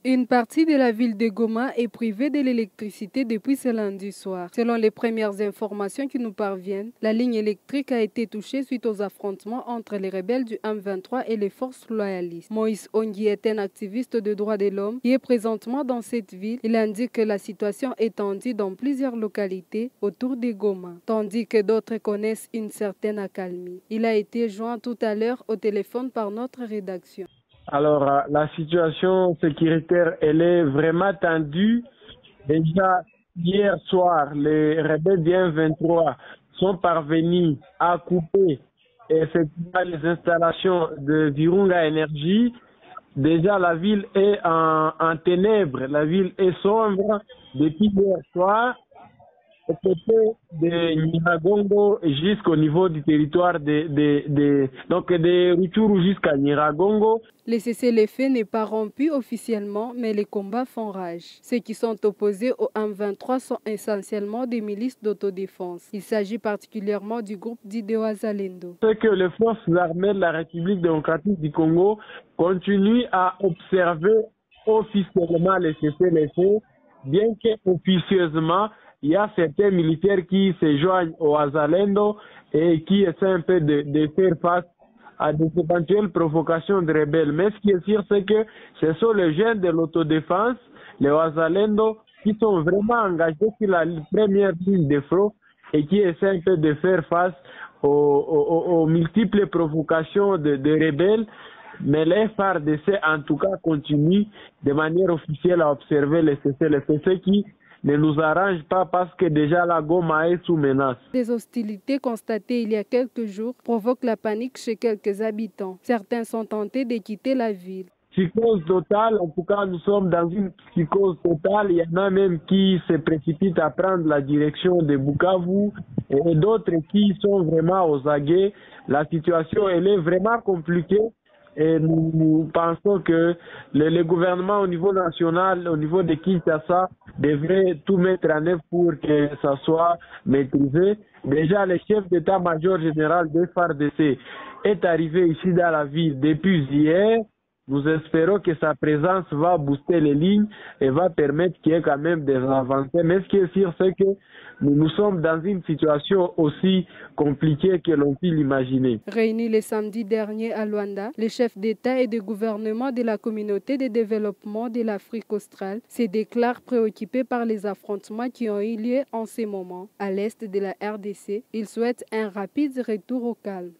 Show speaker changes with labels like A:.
A: Une partie de la ville de Goma est privée de l'électricité depuis ce lundi soir. Selon les premières informations qui nous parviennent, la ligne électrique a été touchée suite aux affrontements entre les rebelles du M23 et les forces loyalistes. Moïse Ongi est un activiste de droits de l'homme qui est présentement dans cette ville. Il indique que la situation est tendue dans plusieurs localités autour de Goma, tandis que d'autres connaissent une certaine accalmie. Il a été joint tout à l'heure au téléphone par notre rédaction.
B: Alors, la situation sécuritaire, elle est vraiment tendue. Déjà, hier soir, les rebelles du M23 sont parvenus à couper effectivement les installations de Virunga Energy. Déjà, la ville est en ténèbres, la ville est sombre depuis hier soir. Au côté de Nyiragongo jusqu'au niveau du territoire donc de Rutshuru jusqu'à Nyiragongo.
A: Le cessez-le-feu n'est pas rompu officiellement, mais les combats font rage. Ceux qui sont opposés au M23 sont essentiellement des milices d'autodéfense. Il s'agit particulièrement du groupe dit de Wazalendo.
B: C'est que les forces armées de la République démocratique du Congo continuent à observer officiellement le cessez-le-feu, bien qu'officieusement, il y a certains militaires qui se joignent au Wazalendo et qui essaient un peu de faire face à des éventuelles provocations de rebelles. Mais ce qui est sûr, c'est que ce sont les jeunes de l'autodéfense, les Wazalendo, qui sont vraiment engagés sur la première ligne de front et qui essaient un peu de faire face aux multiples provocations de rebelles. Mais les FARDC, en tout cas, continuent de manière officielle à observer les cessez-le-feu, ce qui ne nous arrange pas parce que déjà la Goma est sous menace.
A: Des hostilités constatées il y a quelques jours provoquent la panique chez quelques habitants. Certains sont tentés de quitter la ville.
B: Psychose totale, en tout cas nous sommes dans une psychose totale. Il y en a même qui se précipitent à prendre la direction de Bukavu et d'autres qui sont vraiment aux aguets. La situation elle est vraiment compliquée. Et nous pensons que le gouvernement au niveau national, au niveau de Kinshasa, devrait tout mettre en œuvre pour que ça soit maîtrisé. Déjà, le chef d'état-major général de FARDC est arrivé ici dans la ville depuis hier. Nous espérons que sa présence va booster les lignes et va permettre qu'il y ait quand même des avancées. Mais ce qui est sûr, c'est que nous sommes dans une situation aussi compliquée que l'on peut l'imaginer.
A: Réunis le samedi dernier à Luanda, les chefs d'État et de gouvernement de la communauté de développement de l'Afrique australe se déclarent préoccupés par les affrontements qui ont eu lieu en ce moment à l'est de la RDC. Ils souhaitent un rapide retour au calme.